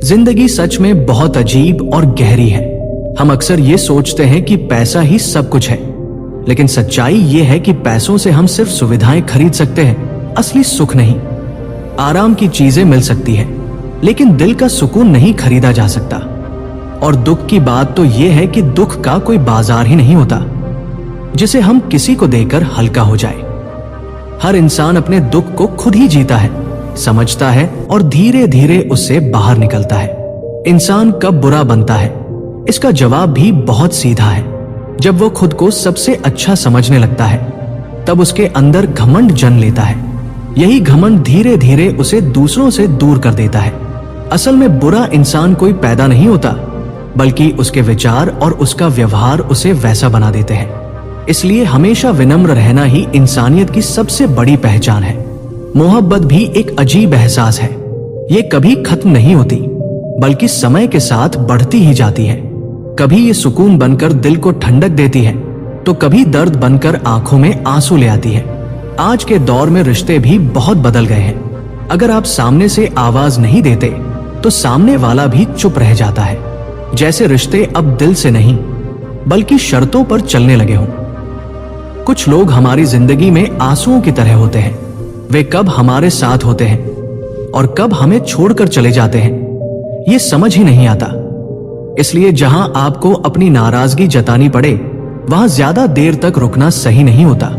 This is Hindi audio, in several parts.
जिंदगी सच में बहुत अजीब और गहरी है। हम अक्सर ये सोचते हैं कि पैसा ही सब कुछ है, लेकिन सच्चाई ये है कि पैसों से हम सिर्फ सुविधाएं खरीद सकते हैं, असली सुख नहीं। आराम की चीजें मिल सकती है, लेकिन दिल का सुकून नहीं खरीदा जा सकता। और दुख की बात तो यह है कि दुख का कोई बाजार ही नहीं होता जिसे हम किसी को देकर हल्का हो जाए। हर इंसान अपने दुख को खुद ही जीता है, समझता है और धीरे धीरे उससे बाहर निकलता है। इंसान कब बुरा बनता है, इसका जवाब भी बहुत सीधा है। जब वो खुद को सबसे अच्छा समझने लगता है, तब उसके अंदर घमंड जन्म लेता है। यही घमंड धीरे धीरे उसे दूसरों से दूर कर देता है। असल में बुरा इंसान कोई पैदा नहीं होता, बल्कि उसके विचार और उसका व्यवहार उसे वैसा बना देते हैं। इसलिए हमेशा विनम्र रहना ही इंसानियत की सबसे बड़ी पहचान है। मोहब्बत भी एक अजीब एहसास है। ये कभी खत्म नहीं होती, बल्कि समय के साथ बढ़ती ही जाती है। कभी ये सुकून बनकर दिल को ठंडक देती है, तो कभी दर्द बनकर आंखों में आंसू ले आती है। आज के दौर में रिश्ते भी बहुत बदल गए हैं। अगर आप सामने से आवाज नहीं देते, तो सामने वाला भी चुप रह जाता है, जैसे रिश्ते अब दिल से नहीं बल्कि शर्तों पर चलने लगे हों। कुछ लोग हमारी जिंदगी में आंसुओं की तरह होते हैं। वे कब हमारे साथ होते हैं और कब हमें छोड़कर चले जाते हैं, ये समझ ही नहीं आता। इसलिए जहां आपको अपनी नाराजगी जतानी पड़े, वहां ज्यादा देर तक रुकना सही नहीं होता।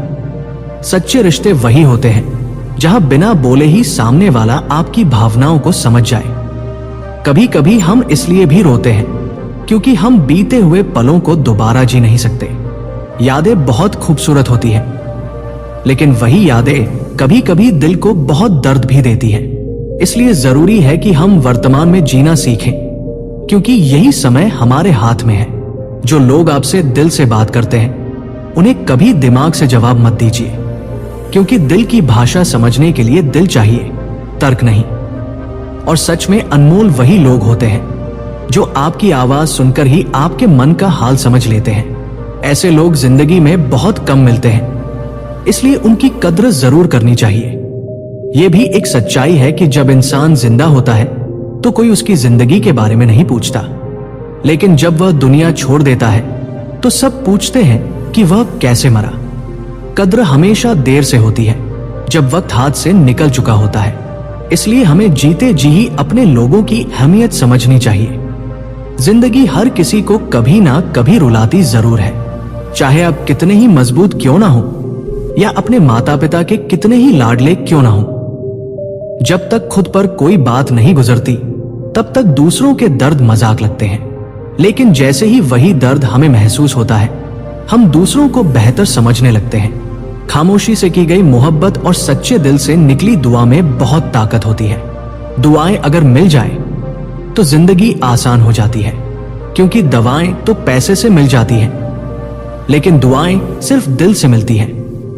सच्चे रिश्ते वही होते हैं जहां बिना बोले ही सामने वाला आपकी भावनाओं को समझ जाए। कभी कभी हम इसलिए भी रोते हैं क्योंकि हम बीते हुए पलों को दोबारा जी नहीं सकते। यादें बहुत खूबसूरत होती हैं, लेकिन वही यादें कभी कभी दिल को बहुत दर्द भी देती हैं। इसलिए जरूरी है कि हम वर्तमान में जीना सीखें, क्योंकि यही समय हमारे हाथ में है। जो लोग आपसे दिल से बात करते हैं, उन्हें कभी दिमाग से जवाब मत दीजिए, क्योंकि दिल की भाषा समझने के लिए दिल चाहिए, तर्क नहीं। और सच में अनमोल वही लोग होते हैं जो आपकी आवाज सुनकर ही आपके मन का हाल समझ लेते हैं। ऐसे लोग जिंदगी में बहुत कम मिलते हैं, इसलिए उनकी कद्र जरूर करनी चाहिए। यह भी एक सच्चाई है कि जब इंसान जिंदा होता है तो कोई उसकी जिंदगी के बारे में नहीं पूछता, लेकिन जब वह दुनिया छोड़ देता है तो सब पूछते हैं कि वह कैसे मरा। कद्र हमेशा देर से होती है, जब वक्त हाथ से निकल चुका होता है। इसलिए हमें जीते जी ही अपने लोगों की अहमियत समझनी चाहिए। जिंदगी हर किसी को कभी ना कभी रुलाती जरूर है, चाहे आप कितने ही मजबूत क्यों ना हो या अपने माता पिता के कितने ही लाडले क्यों ना हो। जब तक खुद पर कोई बात नहीं गुजरती, तब तक दूसरों के दर्द मजाक लगते हैं। लेकिन जैसे ही वही दर्द हमें महसूस होता है, हम दूसरों को बेहतर समझने लगते हैं। खामोशी से की गई मोहब्बत और सच्चे दिल से निकली दुआ में बहुत ताकत होती है। दुआएं अगर मिल जाए तो जिंदगी आसान हो जाती है, क्योंकि दवाएं तो पैसे से मिल जाती हैं, लेकिन दुआएं सिर्फ दिल से मिलती हैं।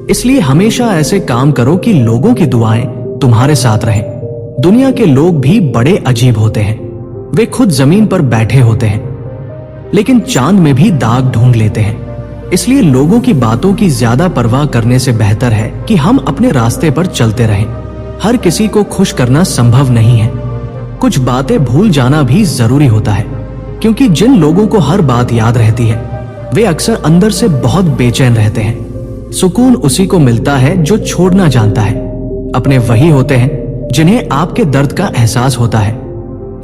इसलिए हमेशा ऐसे काम करो कि लोगों की दुआएं तुम्हारे साथ रहें। दुनिया के लोग भी बड़े अजीब होते हैं। वे खुद जमीन पर बैठे होते हैं, लेकिन चांद में भी दाग ढूंढ लेते हैं। इसलिए लोगों की बातों की ज्यादा परवाह करने से बेहतर है कि हम अपने रास्ते पर चलते रहें। हर किसी को खुश करना संभव नहीं है। कुछ बातें भूल जाना भी जरूरी होता है, क्योंकि जिन लोगों को हर बात याद रहती है, वे अक्सर अंदर से बहुत बेचैन रहते हैं। सुकून उसी को मिलता है जो छोड़ना जानता है। अपने वही होते हैं जिन्हें आपके दर्द का एहसास होता है,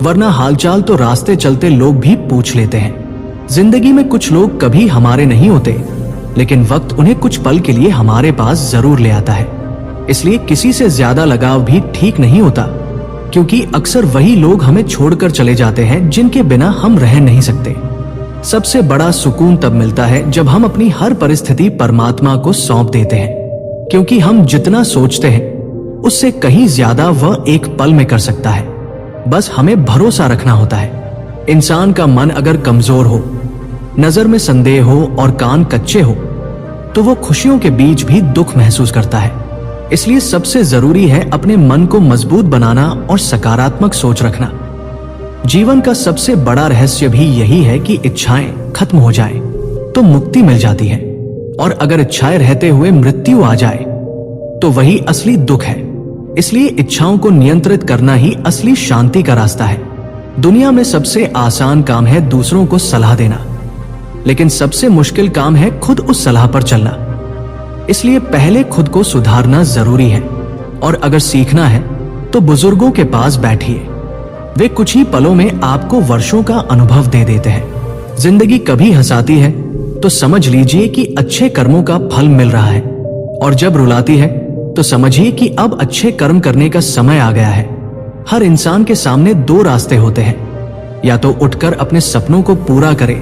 वरना हालचाल तो रास्ते चलते लोग भी पूछ लेते हैं। जिंदगी में कुछ लोग कभी हमारे नहीं होते, लेकिन वक्त उन्हें कुछ पल के लिए हमारे पास जरूर ले आता है। इसलिए किसी से ज्यादा लगाव भी ठीक नहीं होता, क्योंकि अक्सर वही लोग हमें छोड़कर चले जाते हैं जिनके बिना हम रह नहीं सकते। सबसे बड़ा सुकून तब मिलता है जब हम अपनी हर परिस्थिति परमात्मा को सौंप देते हैं, क्योंकि हम जितना सोचते हैं उससे कहीं ज्यादा वह एक पल में कर सकता है। बस हमें भरोसा रखना होता है। इंसान का मन अगर कमजोर हो, नजर में संदेह हो और कान कच्चे हो, तो वो खुशियों के बीच भी दुख महसूस करता है। इसलिए सबसे जरूरी है अपने मन को मजबूत बनाना और सकारात्मक सोच रखना। जीवन का सबसे बड़ा रहस्य भी यही है कि इच्छाएं खत्म हो जाए तो मुक्ति मिल जाती है, और अगर इच्छाएं रहते हुए मृत्यु आ जाए तो वही असली दुख है। इसलिए इच्छाओं को नियंत्रित करना ही असली शांति का रास्ता है। दुनिया में सबसे आसान काम है दूसरों को सलाह देना, लेकिन सबसे मुश्किल काम है खुद उस सलाह पर चलना। इसलिए पहले खुद को सुधारना जरूरी है, और अगर सीखना है तो बुजुर्गों के पास बैठिए। वे कुछ ही पलों में आपको वर्षों का अनुभव दे देते हैं। जिंदगी कभी हंसाती है तो समझ लीजिए कि अच्छे कर्मों का फल मिल रहा है, और जब रुलाती है तो समझिए कि अब अच्छे कर्म करने का समय आ गया है। हर इंसान के सामने दो रास्ते होते हैं, या तो उठकर अपने सपनों को पूरा करे,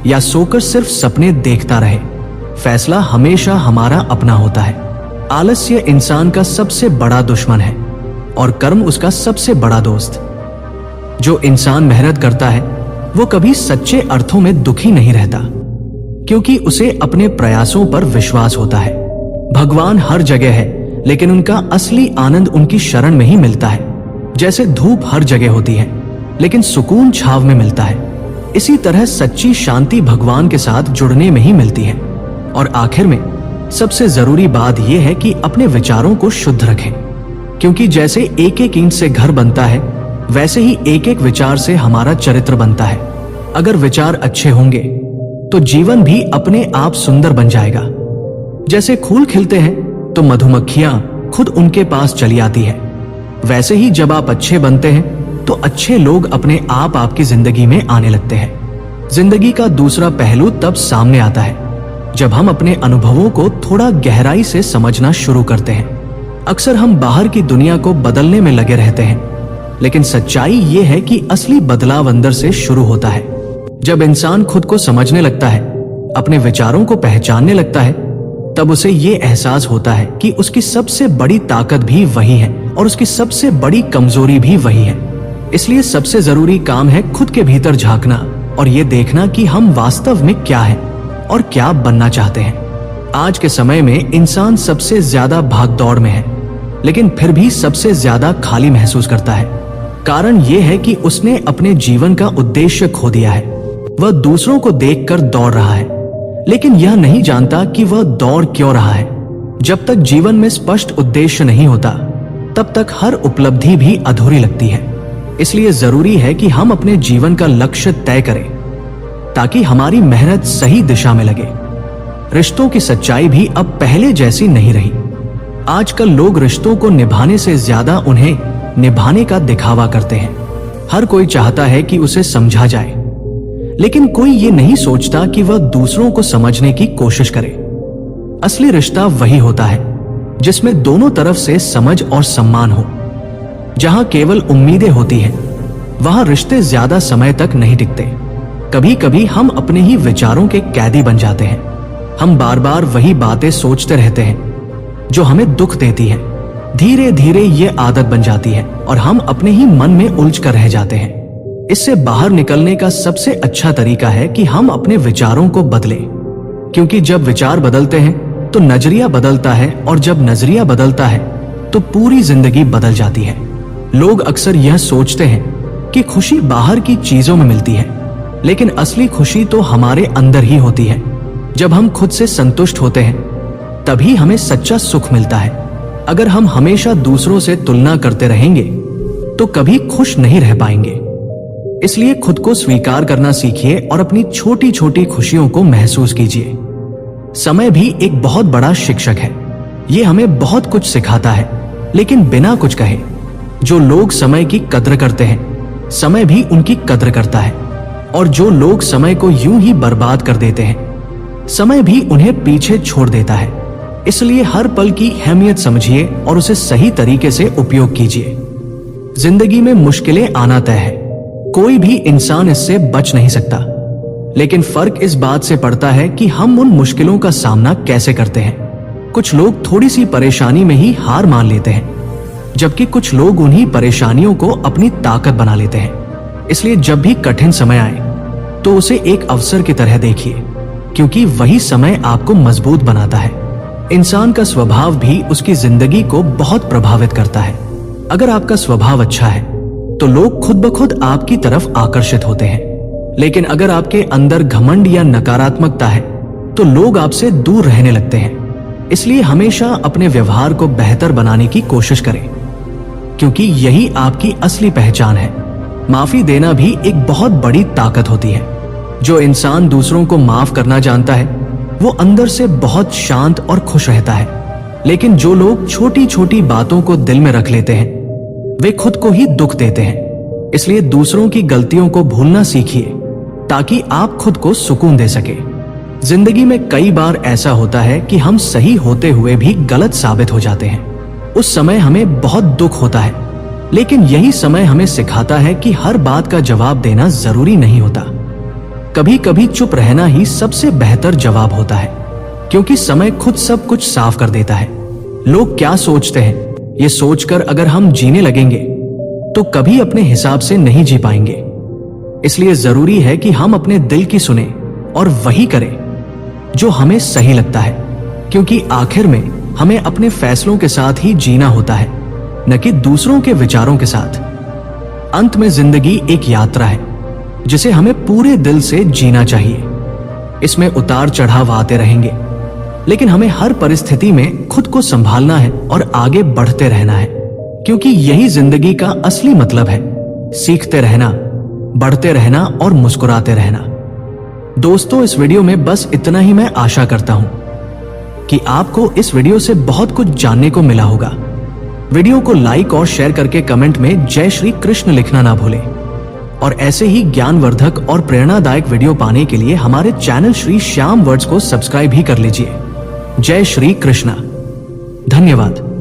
या सोकर सिर्फ सपने देखता रहे। फैसला हमेशा हमारा अपना होता है। आलस्य इंसान का सबसे बड़ा दुश्मन है और कर्म उसका सबसे बड़ा दोस्त। जो इंसान मेहनत करता है वो कभी सच्चे अर्थों में दुखी नहीं रहता, क्योंकि उसे अपने प्रयासों पर विश्वास होता है। भगवान हर जगह है, लेकिन उनका असली आनंद उनकी शरण में ही मिलता है। जैसे धूप हर जगह होती है, लेकिन सुकून छाव में मिलता है, इसी तरह सच्ची शांति भगवान के साथ जुड़ने में ही मिलती है। और आखिर में सबसे जरूरी बात यह है कि अपने विचारों को शुद्ध रखें, क्योंकि जैसे एक एक ईंट से घर बनता है, वैसे ही एक एक विचार से हमारा चरित्र बनता है। अगर विचार अच्छे होंगे तो जीवन भी अपने आप सुंदर बन जाएगा। जैसे फूल खिलते हैं तो मधुमक्खियां खुद उनके पास चली आती है, वैसे ही जब आप अच्छे बनते हैं तो अच्छे लोग अपने आप आपकी जिंदगी में आने लगते हैं। जिंदगी का दूसरा पहलू तब सामने आता है जब हम अपने अनुभवों को थोड़ा गहराई से समझना शुरू करते हैं। अक्सर हम बाहर की दुनिया को बदलने में लगे रहते हैं, लेकिन सच्चाई ये है कि असली बदलाव अंदर से शुरू होता है। जब इंसान खुद को समझने लगता है, अपने विचारों को पहचानने लगता है, तब उसे ये एहसास होता है कि उसकी सबसे बड़ी ताकत भी वही है और उसकी सबसे बड़ी कमजोरी भी वही है। इसलिए सबसे जरूरी काम है खुद के भीतर झांकना और ये देखना कि हम वास्तव में क्या है और क्या बनना चाहते हैं। आज के समय में इंसान सबसे ज्यादा भागदौड़ में है, लेकिन फिर भी सबसे ज्यादा खाली महसूस करता है। कारण यह है कि उसने अपने जीवन का उद्देश्य खो दिया है। वह दूसरों को देखकर दौड़ रहा है, लेकिन यह नहीं जानता कि वह दौड़ क्यों रहा है। जब तक जीवन में स्पष्ट उद्देश्य नहीं होता, तब तक हर उपलब्धि भी अधूरी लगती है। इसलिए जरूरी है कि हम अपने जीवन का लक्ष्य तय करें, ताकि हमारी मेहनत सही दिशा में लगे। रिश्तों की सच्चाई भी अब पहले जैसी नहीं रही। आजकल लोग रिश्तों को निभाने से ज्यादा उन्हें निभाने का दिखावा करते हैं। हर कोई चाहता है कि उसे समझा जाए, लेकिन कोई ये नहीं सोचता कि वह दूसरों को समझने की कोशिश करे। असली रिश्ता वही होता है जिसमें दोनों तरफ से समझ और सम्मान हो। जहां केवल उम्मीदें होती हैं, वहां रिश्ते ज्यादा समय तक नहीं टिकते। कभी कभी हम अपने ही विचारों के कैदी बन जाते हैं। हम बार बार वही बातें सोचते रहते हैं जो हमें दुख देती हैं। धीरे धीरे ये आदत बन जाती है और हम अपने ही मन में उलझ कर रह जाते हैं। इससे बाहर निकलने का सबसे अच्छा तरीका है कि हम अपने विचारों को बदलें, क्योंकि जब विचार बदलते हैं तो नजरिया बदलता है, और जब नजरिया बदलता है तो पूरी जिंदगी बदल जाती है। लोग अक्सर यह सोचते हैं कि खुशी बाहर की चीजों में मिलती है, लेकिन असली खुशी तो हमारे अंदर ही होती है। जब हम खुद से संतुष्ट होते हैं, तभी हमें सच्चा सुख मिलता है। अगर हम हमेशा दूसरों से तुलना करते रहेंगे तो कभी खुश नहीं रह पाएंगे। इसलिए खुद को स्वीकार करना सीखिए और अपनी छोटी छोटी खुशियों को महसूस कीजिए। समय भी एक बहुत बड़ा शिक्षक है। ये हमें बहुत कुछ सिखाता है, लेकिन बिना कुछ कहे। जो लोग समय की कद्र करते हैं, समय भी उनकी कद्र करता है, और जो लोग समय को यूं ही बर्बाद कर देते हैं, समय भी उन्हें पीछे छोड़ देता है। इसलिए हर पल की अहमियत समझिए और उसे सही तरीके से उपयोग कीजिए। जिंदगी में मुश्किलें आना तय है, कोई भी इंसान इससे बच नहीं सकता, लेकिन फर्क इस बात से पड़ता है कि हम उन मुश्किलों का सामना कैसे करते हैं। कुछ लोग थोड़ी सी परेशानी में ही हार मान लेते हैं, जबकि कुछ लोग उन्हीं परेशानियों को अपनी ताकत बना लेते हैं। इसलिए जब भी कठिन समय आए तो उसे एक अवसर की तरह देखिए, क्योंकि वही समय आपको मजबूत बनाता है। इंसान का स्वभाव भी उसकी जिंदगी को बहुत प्रभावित करता है। अगर आपका स्वभाव अच्छा है तो लोग खुद ब खुद आपकी तरफ आकर्षित होते हैं, लेकिन अगर आपके अंदर घमंड या नकारात्मकता है तो लोग आपसे दूर रहने लगते हैं। इसलिए हमेशा अपने व्यवहार को बेहतर बनाने की कोशिश करें, क्योंकि यही आपकी असली पहचान है। माफी देना भी एक बहुत बड़ी ताकत होती है। जो इंसान दूसरों को माफ करना जानता है वो अंदर से बहुत शांत और खुश रहता है। लेकिन जो लोग छोटी छोटी बातों को दिल में रख लेते हैं वे खुद को ही दुख देते हैं। इसलिए दूसरों की गलतियों को भूलना सीखिए ताकि आप खुद को सुकून दे सके। जिंदगी में कई बार ऐसा होता है कि हम सही होते हुए भी गलत साबित हो जाते हैं। उस समय हमें बहुत दुख होता है, लेकिन यही समय हमें सिखाता है कि हर बात का जवाब देना जरूरी नहीं होता। कभी कभी चुप रहना ही सबसे बेहतर जवाब होता है, क्योंकि समय खुद सब कुछ साफ कर देता है। लोग क्या सोचते हैं ये सोचकर अगर हम जीने लगेंगे तो कभी अपने हिसाब से नहीं जी पाएंगे। इसलिए जरूरी है कि हम अपने दिल की सुने और वही करें जो हमें सही लगता है, क्योंकि आखिर में हमें अपने फैसलों के साथ ही जीना होता है, न कि दूसरों के विचारों के साथ। अंत में जिंदगी एक यात्रा है जिसे हमें पूरे दिल से जीना चाहिए। इसमें उतार चढ़ाव आते रहेंगे, लेकिन हमें हर परिस्थिति में खुद को संभालना है और आगे बढ़ते रहना है, क्योंकि यही जिंदगी का असली मतलब है। सीखते रहना, बढ़ते रहना और मुस्कुराते रहना। दोस्तों, इस वीडियो में बस इतना ही मैं आशा करता हूं कि आपको इस वीडियो से बहुत कुछ जानने को मिला होगा। वीडियो को लाइक और शेयर करके कमेंट में जय श्री कृष्ण लिखना ना भूलें। और ऐसे ही ज्ञानवर्धक और प्रेरणादायक वीडियो पाने के लिए हमारे चैनल श्री श्याम वर्ड्स को सब्सक्राइब भी कर लीजिए। जय श्री कृष्णा। धन्यवाद।